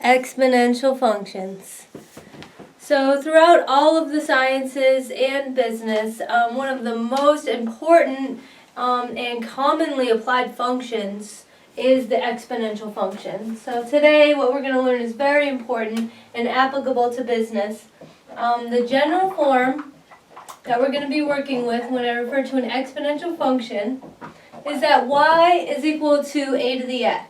Exponential functions. So throughout all of the sciences and business, one of the most important and commonly applied functions is the exponential function. So today what we're going to learn is very important and applicable to business. The general form that we're going to be working with when I refer to an exponential function is that y is equal to a to the x.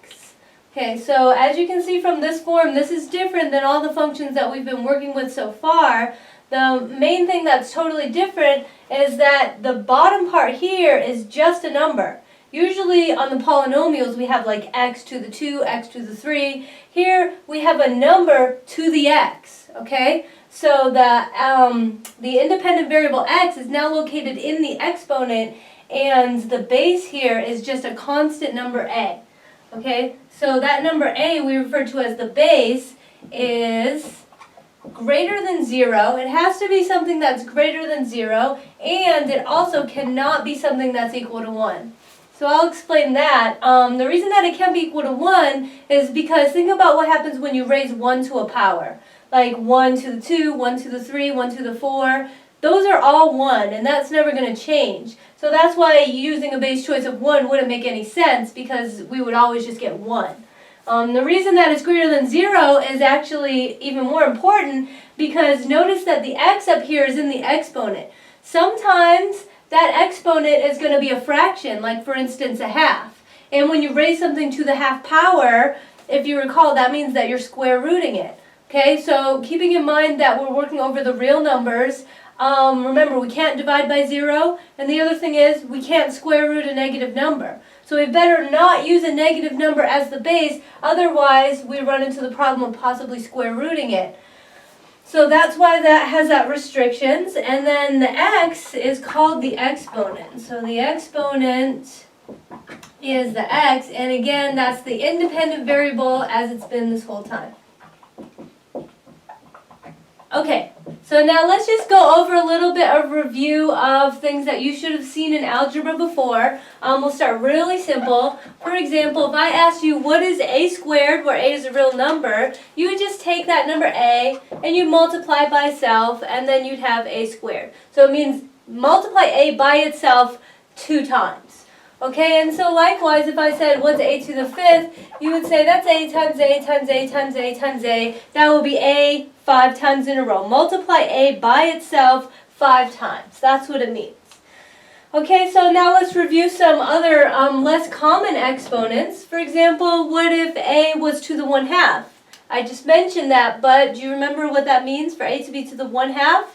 Okay, so as you can see from this form, this is different than all the functions that we've been working with so far. The main thing that's totally different is that the bottom part here is just a number. Usually on the polynomials we have like x to the 2, x to the 3. Here we have a number to the x, okay? So the independent variable x is now located in the exponent, and the base here is just a constant number a. Okay, so that number a we refer to as the base is greater than 0. It has to be something that's greater than 0, and it also cannot be something that's equal to 1. So I'll explain that. The reason that it can't be equal to 1 is because think about what happens when you raise 1 to a power. Like 1 to the 2, 1 to the 3, 1 to the 4. Those are all 1, and that's never going to change. So that's why using a base choice of 1 wouldn't make any sense, because we would always just get 1. The reason that it's greater than 0 is actually even more important, because notice that the x up here is in the exponent. Sometimes that exponent is going to be a fraction, like for instance a half. And when you raise something to the half power, if you recall, that means that you're square rooting it. Okay, so keeping in mind that we're working over the real numbers, remember, we can't divide by 0, and the other thing is we can't square root a negative number. So we better not use a negative number as the base, otherwise we run into the problem of possibly square rooting it. So that's why that has that restrictions, and then the x is called the exponent. So the exponent is the x, and again, that's the independent variable as it's been this whole time. Okay, so now let's just go over a little bit of review of things that you should have seen in algebra before. We'll start really simple. For example, if I asked you what is a squared, where a is a real number, you would just take that number a and you'd multiply by itself, and then you'd have a squared. So it means multiply a by itself 2 times. Okay, and so likewise, if I said what's a to the 5th, you would say that's a times a times a times a times a. That will be a 5 times in a row. Multiply a by itself 5 times. That's what it means. Okay, so now let's review some other less common exponents. For example, what if a was to the 1/2? I just mentioned that, but do you remember what that means for a to be to the 1/2?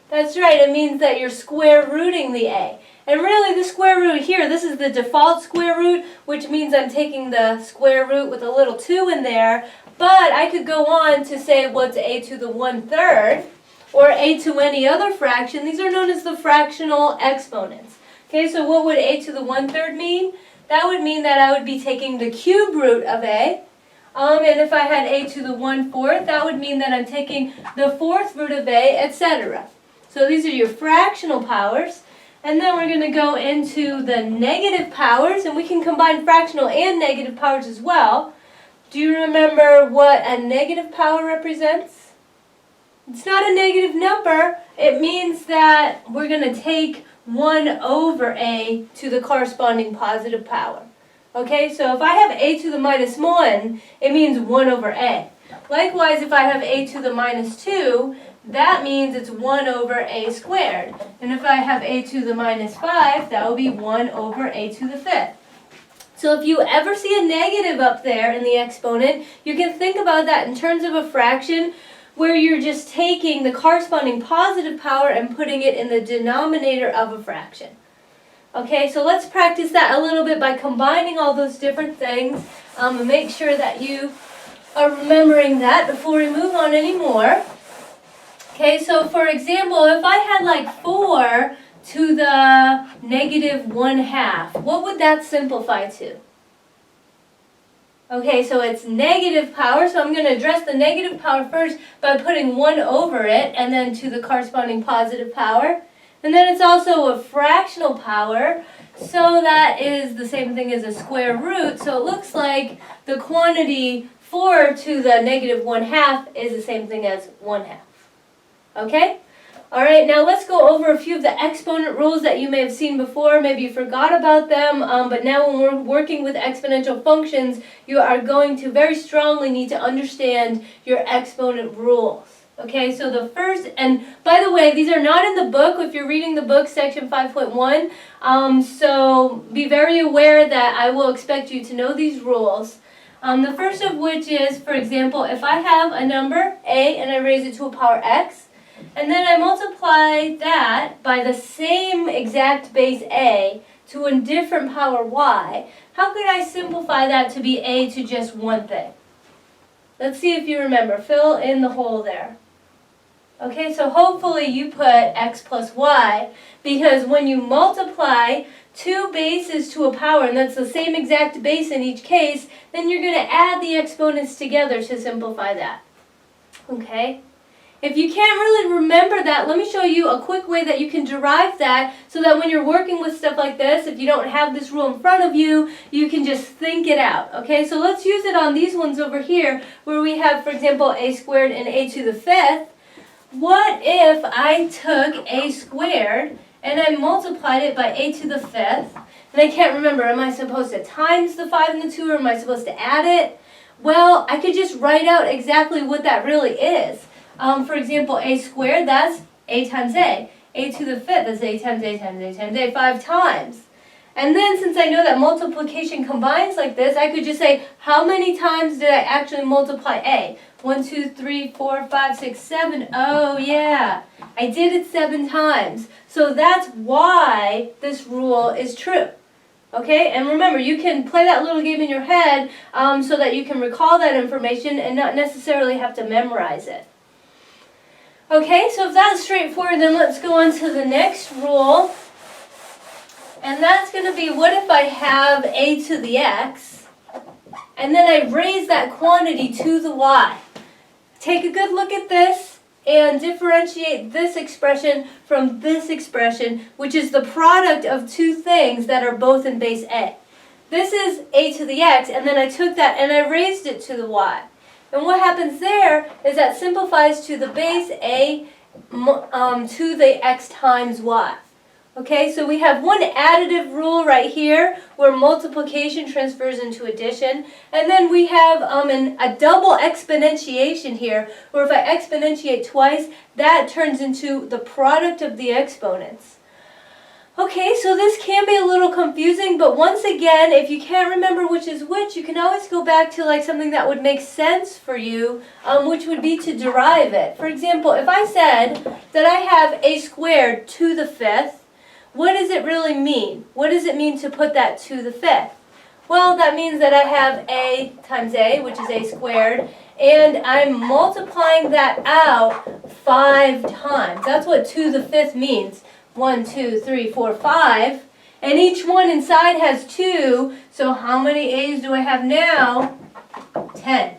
That's right, it means that you're square rooting the a. And really the square root here, this is the default square root, which means I'm taking the square root with a little 2 in there. But I could go on to say what's a to the 1/3 or a to any other fraction. These are known as the fractional exponents. Okay, so what would a to the 1/3 mean? That would mean that I would be taking the cube root of a. And if I had a to the 1/4, that would mean that I'm taking the 4th root of a, etc. So these are your fractional powers. And then we're going to go into the negative powers, and we can combine fractional and negative powers as well. Do you remember what a negative power represents? It's not a negative number. It means that we're going to take 1 over a to the corresponding positive power. Okay, so if I have a to the -1, it means 1 over a. Likewise, if I have a to the -2, that means it's 1 over a squared. And if I have a to the -5, that will be 1 over a to the 5th. So if you ever see a negative up there in the exponent, you can think about that in terms of a fraction where you're just taking the corresponding positive power and putting it in the denominator of a fraction. Okay, so let's practice that a little bit by combining all those different things, and make sure that you are remembering that before we move on anymore. Okay, so for example, if I had like 4 to the -1/2, what would that simplify to? Okay, so it's negative power, so I'm going to address the negative power first by putting 1 over it, and then to the corresponding positive power. And then it's also a fractional power, so that is the same thing as a square root, so it looks like the quantity 4 to the negative 1/2 is the same thing as 1/2. Okay? Alright, now let's go over a few of the exponent rules that you may have seen before. Maybe you forgot about them, but now when we're working with exponential functions, you are going to very strongly need to understand your exponent rules. Okay, so the first, and by the way, these are not in the book if you're reading the book, section 5.1, so be very aware that I will expect you to know these rules. The first of which is, for example, if I have a number, a, and I raise it to a power x, and then I multiply that by the same exact base a to a different power y, how could I simplify that to be a to just one thing? Let's see if you remember. Fill in the hole there. Okay, so hopefully you put x plus y, because when you multiply two bases to a power, and that's the same exact base in each case, then you're going to add the exponents together to simplify that. Okay? If you can't really remember that, let me show you a quick way that you can derive that so that when you're working with stuff like this, if you don't have this rule in front of you, you can just think it out. Okay, so let's use it on these ones over here where we have, for example, a squared and a to the fifth. What if I took a squared and I multiplied it by a to the fifth? And I can't remember, am I supposed to times the 5 and the 2 or am I supposed to add it? Well, I could just write out exactly what that really is. For example, a squared, that's a times a. A to the fifth, that's a times a times a times a, 5 times. And then since I know that multiplication combines like this, I could just say, how many times did I actually multiply a? 1, 2, 3, 4, 5, 6, 7. Oh yeah, I did it 7 times. So that's why this rule is true. Okay, and remember, you can play that little game in your head so that you can recall that information and not necessarily have to memorize it. Okay, so if that's straightforward, then let's go on to the next rule. And that's going to be, what if I have a to the x, and then I raise that quantity to the y? Take a good look at this and differentiate this expression from this expression, which is the product of two things that are both in base a. This is a to the x, and then I took that and I raised it to the y. And what happens there is that simplifies to the base a to the x times y. Okay, so we have one additive rule right here where multiplication transfers into addition. And then we have a double exponentiation here where if I exponentiate twice, that turns into the product of the exponents. Okay, so this can be a little confusing, but once again, if you can't remember which is which, you can always go back to like something that would make sense for you, which would be to derive it. For example, if I said that I have a squared to the fifth, what does it really mean? What does it mean to put that to the fifth? Well, that means that I have a times a, which is a squared, and I'm multiplying that out 5 times. That's what to the fifth means. 1, 2, 3, 4, 5. And each one inside has 2, so how many a's do I have now? 10.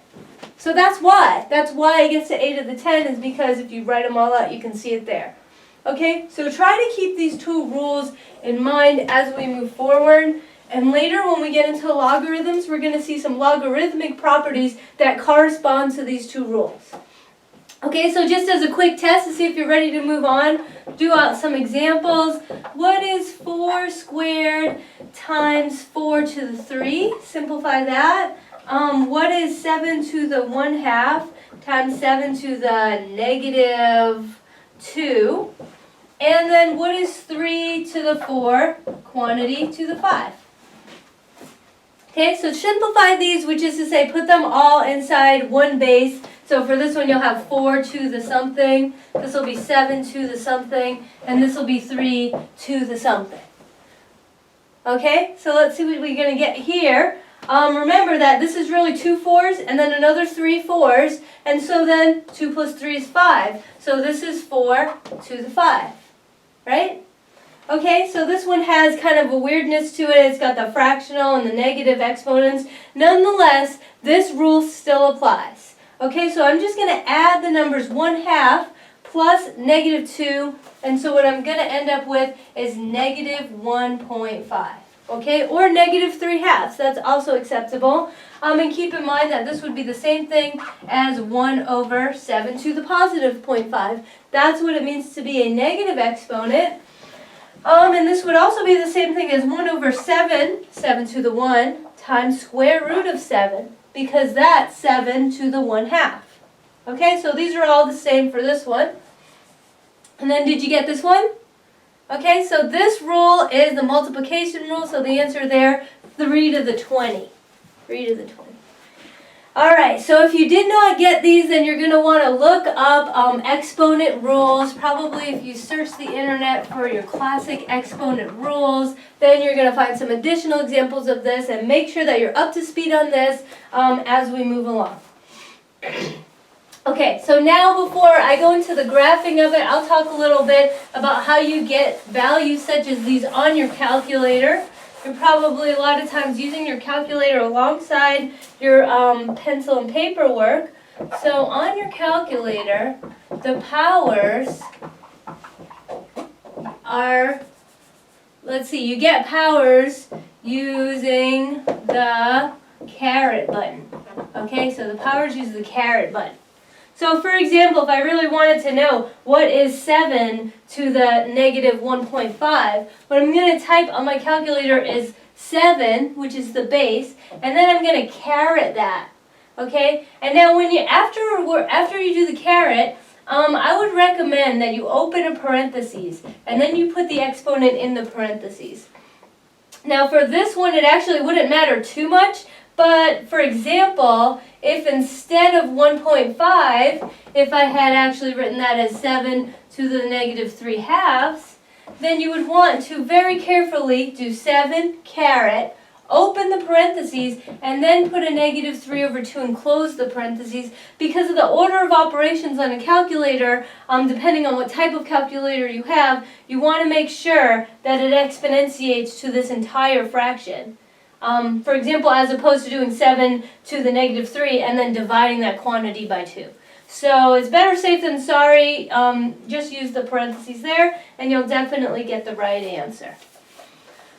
So that's why. That's why it gets to a to the 10, is because if you write them all out, you can see it there. Okay, so try to keep these two rules in mind as we move forward. And later when we get into logarithms, we're going to see some logarithmic properties that correspond to these two rules. Okay, so just as a quick test to see if you're ready to move on, do out some examples. What is 4 squared times 4 to the 3? Simplify that. What is 7 to the 1/2 times 7 to the negative 2? And then what is 3 to the 4, quantity to the 5? Okay, so simplify these, which is to say put them all inside one base. So for this one you'll have 4 to the something, this will be 7 to the something, and this will be 3 to the something. Okay, so let's see what we're going to get here. Remember that this is really 2 4s and then another 3 4s, and so then 2 plus 3 is 5. So this is 4 to the 5, right? Okay, so this one has kind of a weirdness to it. It's got the fractional and the negative exponents. Nonetheless, this rule still applies. Okay, so I'm just going to add the numbers 1/2 plus negative 2, and so what I'm going to end up with is negative 1.5. okay, or negative 3/2. That's also acceptable. And keep in mind that this would be the same thing as 1 over 7 to the positive 0.5. That's what it means to be a negative exponent. And this would also be the same thing as 1 over 7, 7 to the 1, times square root of 7, because that's 7 to the 1/2. Okay, so these are all the same for this one. And then did you get this one? Okay, so this rule is the multiplication rule, so the answer there, 3 to the 20. 3 to the 20. Alright, so if you did not get these, then you're going to want to look up exponent rules. Probably if you search the internet for your classic exponent rules, then you're going to find some additional examples of this, and make sure that you're up to speed on this as we move along. Okay, so now before I go into the graphing of it, I'll talk a little bit about how you get values such as these on your calculator. You're probably a lot of times using your calculator alongside your pencil and paper work. So on your calculator, the powers are, let's see, you get powers using the caret button. Okay, so the powers use the caret button. So for example, if I really wanted to know what is 7 to the negative 1.5, what I'm going to type on my calculator is 7, which is the base, and then I'm going to caret that. Okay? And now when you after you do the caret, I would recommend that you open a parentheses, and then you put the exponent in the parentheses. Now for this one, it actually wouldn't matter too much. But, for example, if instead of 1.5, if I had actually written that as 7 to the negative 3/2, then you would want to very carefully do 7 caret, open the parentheses, and then put a negative 3 over 2 and close the parentheses. Because of the order of operations on a calculator, depending on what type of calculator you have, you want to make sure that it exponentiates to this entire fraction. For example, as opposed to doing 7 to the negative 3 and then dividing that quantity by 2. So it's better safe than sorry. Just use the parentheses there and you'll definitely get the right answer.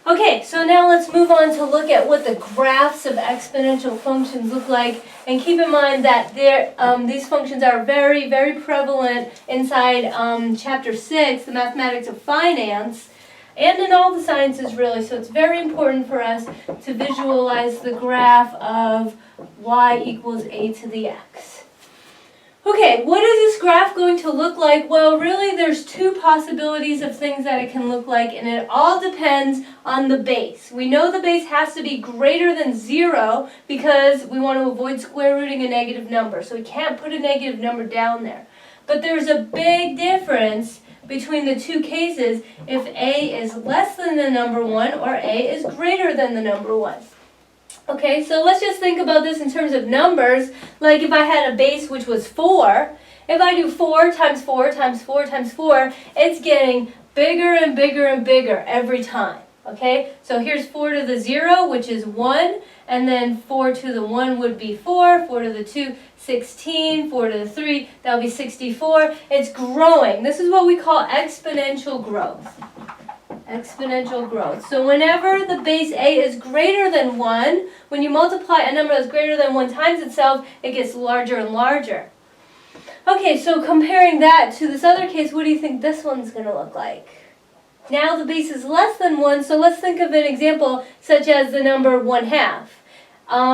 Okay, so now let's move on to look at what the graphs of exponential functions look like. And keep in mind that these functions are very, very prevalent inside Chapter 6, the Mathematics of Finance. And in all the sciences really, so it's very important for us to visualize the graph of y equals a to the x. Okay, what is this graph going to look like? Well, really there's two possibilities of things that it can look like, and it all depends on the base. We know the base has to be greater than 0 because we want to avoid square rooting a negative number, so we can't put a negative number down there. But there's a big difference between the two cases if a is less than the number 1 or a is greater than the number 1. Okay, so let's just think about this in terms of numbers. Like if I had a base which was 4, if I do 4 times 4 times 4 times 4, it's getting bigger and bigger and bigger every time. Okay, so here's 4 to the 0, which is 1, and then 4 to the 1 would be 4, 4 to the 2, 16, 4 to the 3, that would be 64. It's growing. This is what we call exponential growth. Exponential growth. So whenever the base a is greater than 1, when you multiply a number that's greater than 1 times itself, it gets larger and larger. Okay, so comparing that to this other case, what do you think this one's going to look like? Now the base is less than 1, so let's think of an example such as the number 1/2.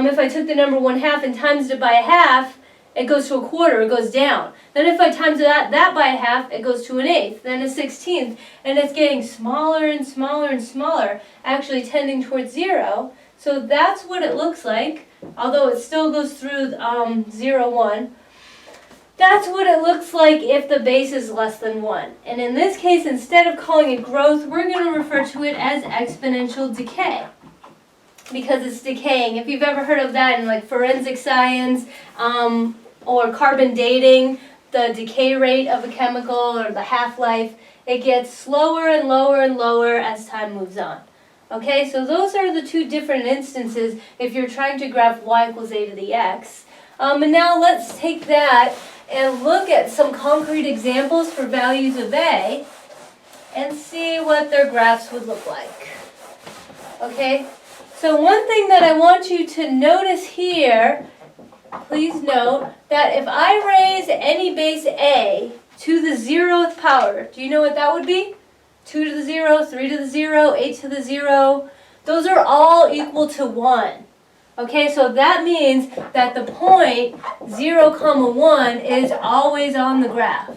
If I took the number 1/2 and times it by a half, it goes to a quarter, it goes down. Then if I times that by a half, it goes to an eighth, then a 16th, and it's getting smaller and smaller and smaller, actually tending towards 0. So that's what it looks like, although it still goes through 0, 1. That's what it looks like if the base is less than 1. And in this case, instead of calling it growth, we're going to refer to it as exponential decay, because it's decaying. If you've ever heard of that in like forensic science or carbon dating, the decay rate of a chemical or the half-life, it gets slower and lower and lower as time moves on. Okay, so those are the two different instances if you're trying to graph y equals a to the x. And now let's take that and look at some concrete examples for values of a and see what their graphs would look like. Okay? So one thing that I want you to notice here, please note that if I raise any base a to the 0th power, do you know what that would be? 2 to the 0, 3 to the 0, 8 to the 0. Those are all equal to 1. Okay, so that means that the point 0, 1 is always on the graph.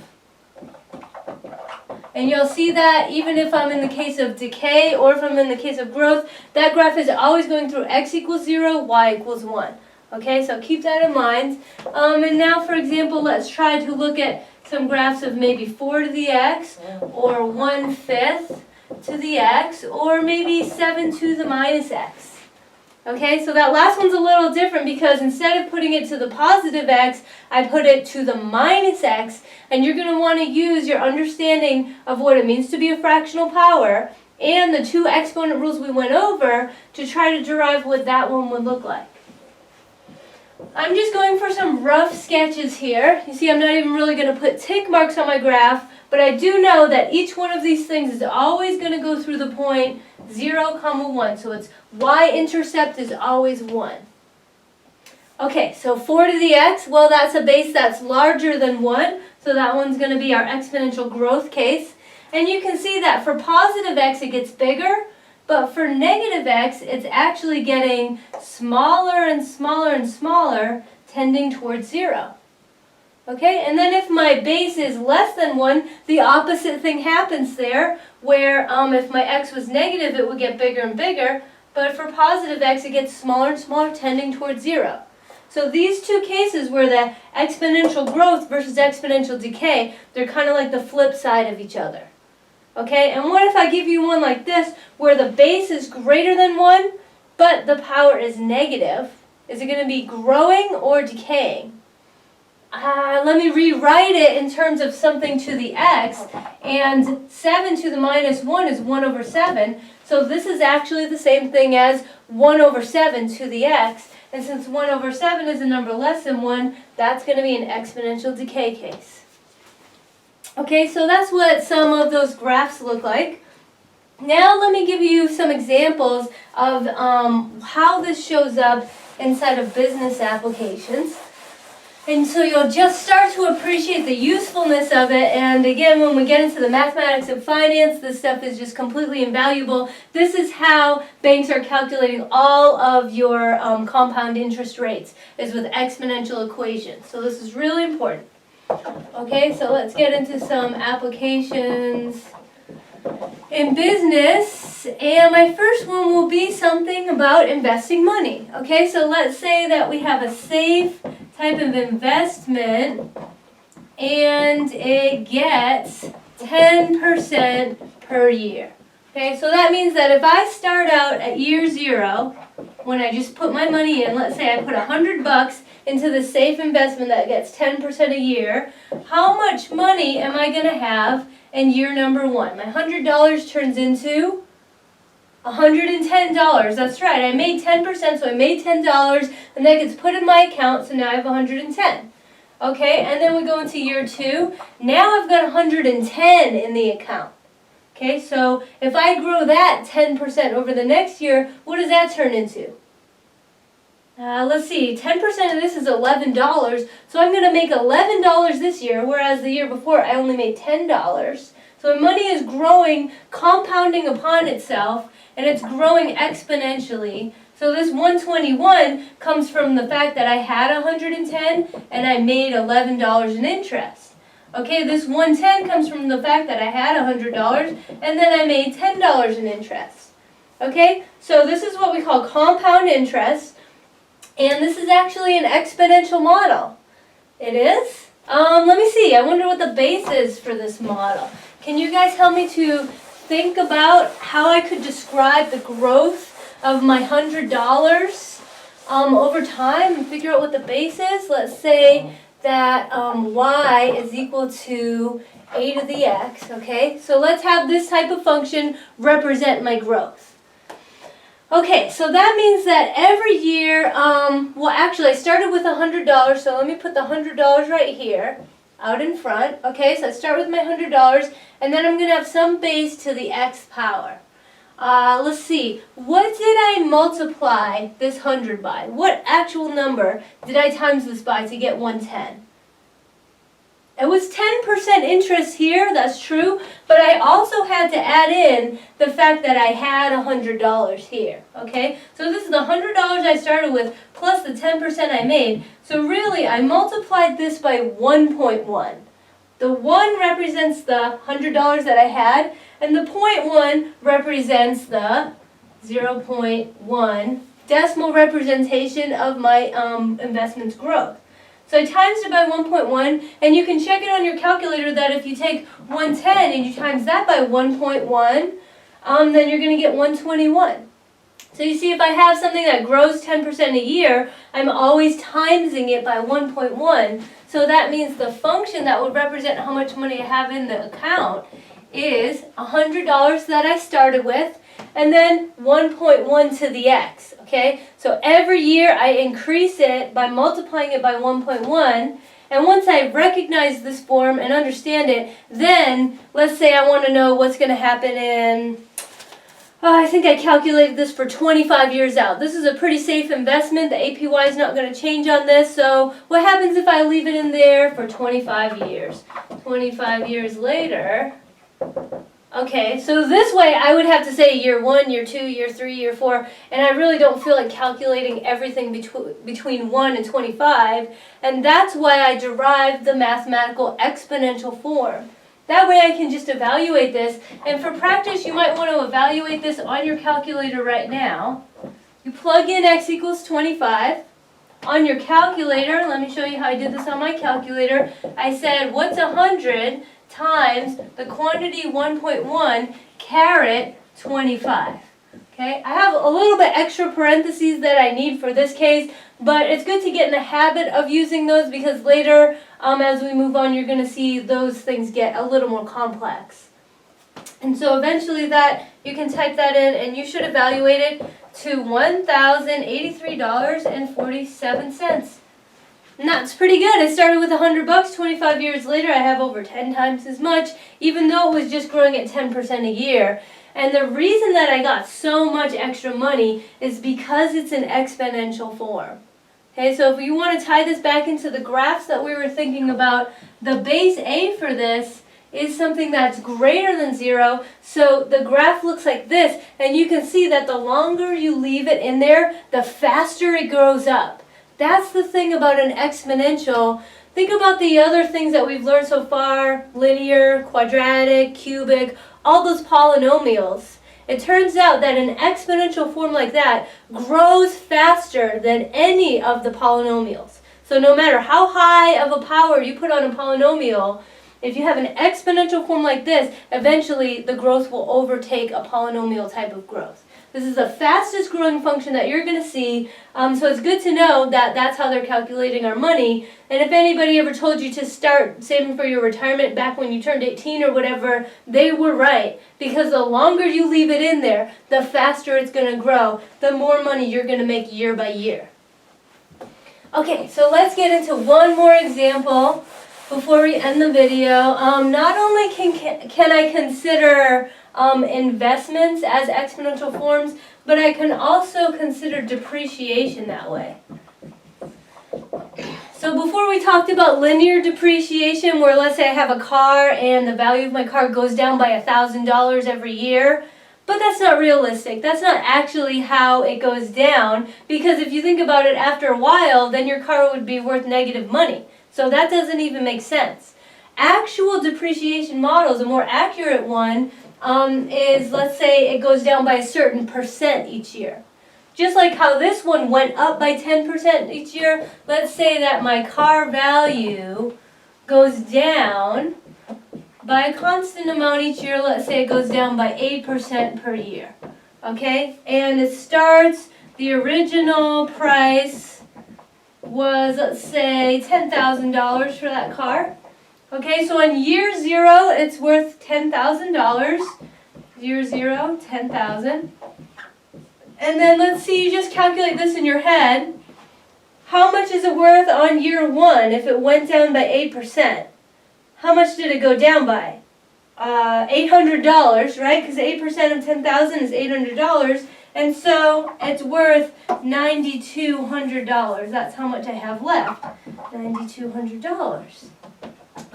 And you'll see that even if I'm in the case of decay or if I'm in the case of growth, that graph is always going through x equals 0, y equals 1. Okay, so keep that in mind. And now, for example, let's try to look at some graphs of maybe 4 to the x, or 1/5 to the x, or maybe 7 to the minus x. Okay, so that last one's a little different because instead of putting it to the positive x, I put it to the minus x, and you're going to want to use your understanding of what it means to be a fractional power and the two exponent rules we went over to try to derive what that one would look like. I'm just going for some rough sketches here. You see, I'm not even really going to put tick marks on my graph, but I do know that each one of these things is always going to go through the point 0, 1. So its y-intercept is always 1. Okay, so 4 to the x, well, that's a base that's larger than 1. So that one's going to be our exponential growth case. And you can see that for positive x, it gets bigger. But for negative x, it's actually getting smaller and smaller and smaller, tending towards 0. Okay, and then if my base is less than 1, the opposite thing happens there, where if my x was negative, it would get bigger and bigger, but for positive x, it gets smaller and smaller, tending towards 0. So these two cases where the exponential growth versus exponential decay, they're kind of like the flip side of each other. Okay, and what if I give you one like this, where the base is greater than 1, but the power is negative? Is it going to be growing or decaying? Let me rewrite it in terms of something to the x, and 7 to the minus 1 is 1 over 7, so this is actually the same thing as 1 over 7 to the x, and since 1 over 7 is a number less than 1, that's going to be an exponential decay case. Okay, so that's what some of those graphs look like. Now let me give you some examples of how this shows up inside of business applications. And so you'll just start to appreciate the usefulness of it. And again, when we get into the mathematics of finance, this stuff is just completely invaluable. This is how banks are calculating all of your compound interest rates, is with exponential equations. So this is really important. Okay, so let's get into some applications in business, and my first one will be something about investing money. Okay, so let's say that we have a safe type of investment and it gets 10% per year. Okay, so that means that if I start out at year 0, when I just put my money in, let's say I put $100 into the safe investment that gets 10% a year, how much money am I going to have in year number 1? My $100 turns into $110. That's right, I made 10%, so I made $10, and that gets put in my account, so now I have 110. Okay, and then we go into year 2. Now I've got 110 in the account. Okay, so if I grow that 10% over the next year, what does that turn into? Let's see, 10% of this is $11, so I'm going to make $11 this year, whereas the year before I only made $10. So money is growing, compounding upon itself, and it's growing exponentially. So this 121 comes from the fact that I had 110 and I made $11 in interest. Okay, this 110 comes from the fact that I had $100 and then I made $10 in interest. Okay, so this is what we call compound interest, and this is actually an exponential model. It is? Let me see, I wonder what the base is for this model. Can you guys help me to think about how I could describe the growth of my $100 over time and figure out what the base is? Let's say that y is equal to a to the x, okay? So let's have this type of function represent my growth. Okay, so that means that every year, well actually I started with $100, so let me put the $100 right here, out in front. Okay, so I start with my $100, and then I'm going to have some base to the x power. Let's see. What did I multiply this 100 by? What actual number did I times this by to get 110? It was 10% interest here, that's true, but I also had to add in the fact that I had $100 here, okay? So this is the $100 I started with plus the 10% I made. So really, I multiplied this by 1.1. The 1 represents the $100 that I had, and the 0.1 represents the 0.1 decimal representation of my investment's growth. So I times it by 1.1, and you can check it on your calculator that if you take 110 and you times that by 1.1, then you're going to get 121. So you see, if I have something that grows 10% a year, I'm always timesing it by 1.1. So that means the function that would represent how much money I have in the account is $100 that I started with, and then 1.1 to the x, okay? So every year I increase it by multiplying it by 1.1, and once I recognize this form and understand it, then let's say I want to know what's going to happen in, I think I calculated this for 25 years out. This is a pretty safe investment. The APY is not going to change on this, so what happens if I leave it in there for 25 years? 25 years later, okay, so this way I would have to say year 1, year 2, year 3, year 4, and I really don't feel like calculating everything between 1 and 25, and that's why I derived the mathematical exponential form. That way I can just evaluate this, and for practice you might want to evaluate this on your calculator right now. You plug in x equals 25. On your calculator, let me show you how I did this on my calculator. I said, what's 100 times the quantity 1.1 caret 25. Okay, I have a little bit extra parentheses that I need for this case, but it's good to get in the habit of using those because later, as we move on, you're going to see those things get a little more complex. And so eventually that, you can type that in and you should evaluate it to $1,083.47. And that's pretty good. I started with $100. 25 years later, I have over 10 times as much, even though it was just growing at 10% a year. And the reason that I got so much extra money is because it's an exponential form. Okay, so if you want to tie this back into the graphs that we were thinking about, the base A for this is something that's greater than 0. So the graph looks like this, and you can see that the longer you leave it in there, the faster it grows up. That's the thing about an exponential. Think about the other things that we've learned so far, linear, quadratic, cubic, all those polynomials. It turns out that an exponential form like that grows faster than any of the polynomials. So no matter how high of a power you put on a polynomial, if you have an exponential form like this, eventually the growth will overtake a polynomial type of growth. This is the fastest growing function that you're going to see, so it's good to know that that's how they're calculating our money. And if anybody ever told you to start saving for your retirement back when you turned 18 or whatever, they were right. Because the longer you leave it in there, the faster it's going to grow, the more money you're going to make year by year. Okay, so let's get into one more example before we end the video. Not only can I consider investments as exponential forms, but I can also consider depreciation that way. So before we talked about linear depreciation, where let's say I have a car and the value of my car goes down by $1,000 every year, but that's not realistic. That's not actually how it goes down, because if you think about it, after a while, then your car would be worth negative money. So that doesn't even make sense. Actual depreciation models, a more accurate one, is, let's say it goes down by a certain percent each year. Just like how this one went up by 10% each year, let's say that my car value goes down by a constant amount each year. Let's say it goes down by 8% per year. Okay? And it starts, the original price was, let's say, $10,000 for that car. Okay, so in year 0, it's worth $10,000. Year 0, $10,000. And then let's see, you just calculate this in your head. How much is it worth on year 1 if it went down by 8%? How much did it go down by? $800, right? Because 8% of 10,000 is $800, and so it's worth $9,200. That's how much I have left, $9,200.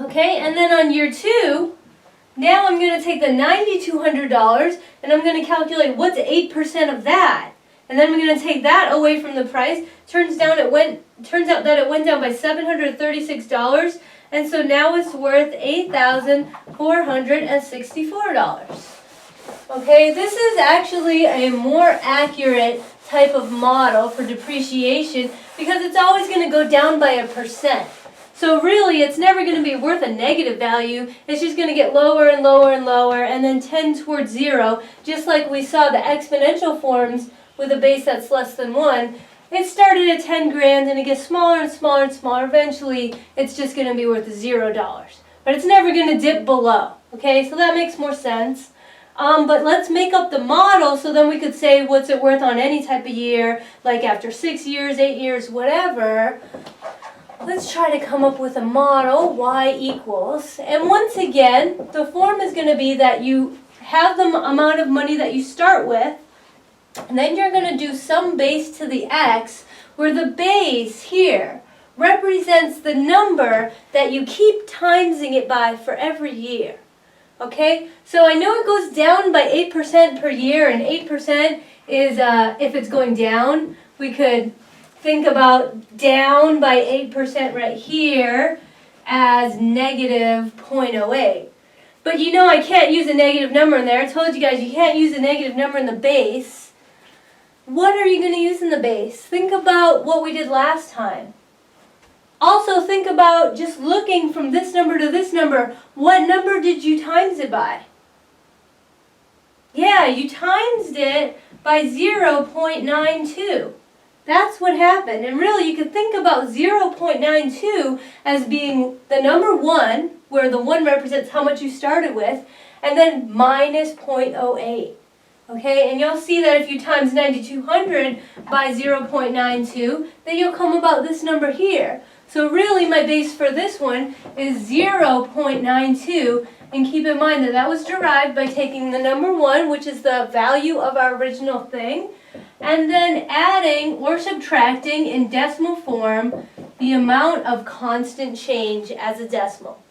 Okay, and then on year 2, now I'm going to take the $9,200 and I'm going to calculate what's 8% of that. And then I'm going to take that away from the price. Turns out that it went down by $736, and so now it's worth $8,464. Okay, this is actually a more accurate type of model for depreciation because it's always going to go down by 1%. So really, it's never going to be worth a negative value. It's just going to get lower and lower and lower and then tend towards 0, just like we saw the exponential forms with a base that's less than 1. It started at 10 grand and it gets smaller and smaller and smaller. Eventually, it's just going to be worth $0. But it's never going to dip below. Okay, so that makes more sense. But let's make up the model so then we could say what's it worth on any type of year, like after 6 years, 8 years, whatever. Let's try to come up with a model, y equals. And once again, the form is going to be that you have the amount of money that you start with, and then you're going to do some base to the x, where the base here represents the number that you keep timesing it by for every year. Okay, so I know it goes down by 8% per year, and 8% is, if it's going down, we could think about down by 8% right here as negative 0.08. But you know I can't use a negative number in there. I told you guys you can't use a negative number in the base. What are you going to use in the base? Think about what we did last time. Also think about just looking from this number to this number. What number did you times it by? Yeah, you timesed it by 0.92. That's what happened. And really, you could think about 0.92 as being the number 1, where the 1 represents how much you started with, and then minus 0.08. Okay, and you'll see that if you times 9,200 by 0.92, then you'll come about this number here. So really, my base for this one is 0.92, and keep in mind that that was derived by taking the number 1, which is the value of our original thing, and then adding or subtracting in decimal form the amount of constant change as a decimal.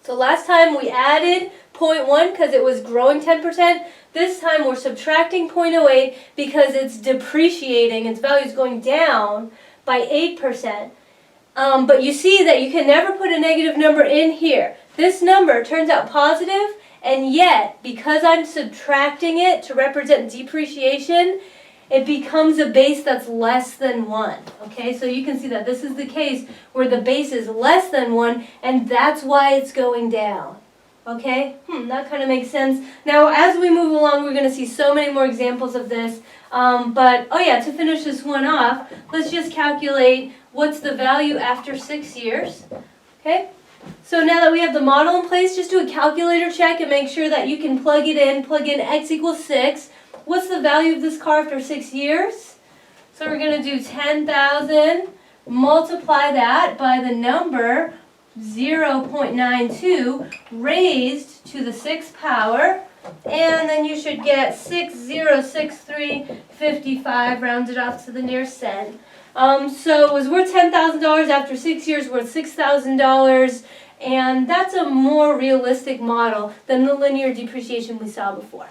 So last time we added 0.1 because it was growing 10%. This time we're subtracting 0.08 because it's depreciating, its value is going down by 8%. But you see that you can never put a negative number in here. This number turns out positive, and yet, because I'm subtracting it to represent depreciation, it becomes a base that's less than 1. Okay, so you can see that this is the case where the base is less than 1, and that's why it's going down. Okay, that kind of makes sense. Now, as we move along, we're going to see so many more examples of this. But, oh yeah, to finish this one off, let's just calculate what's the value after 6 years. Okay, so now that we have the model in place, just do a calculator check and make sure that you can plug in x equals 6. What's the value of this car after 6 years? So we're going to do 10,000, multiply that by the number 0.92 raised to the 6th power, and then you should get 606355 rounded off to the nearest cent. So it was worth $10,000 after 6 years, worth $6,000, and that's a more realistic model than the linear depreciation we saw before.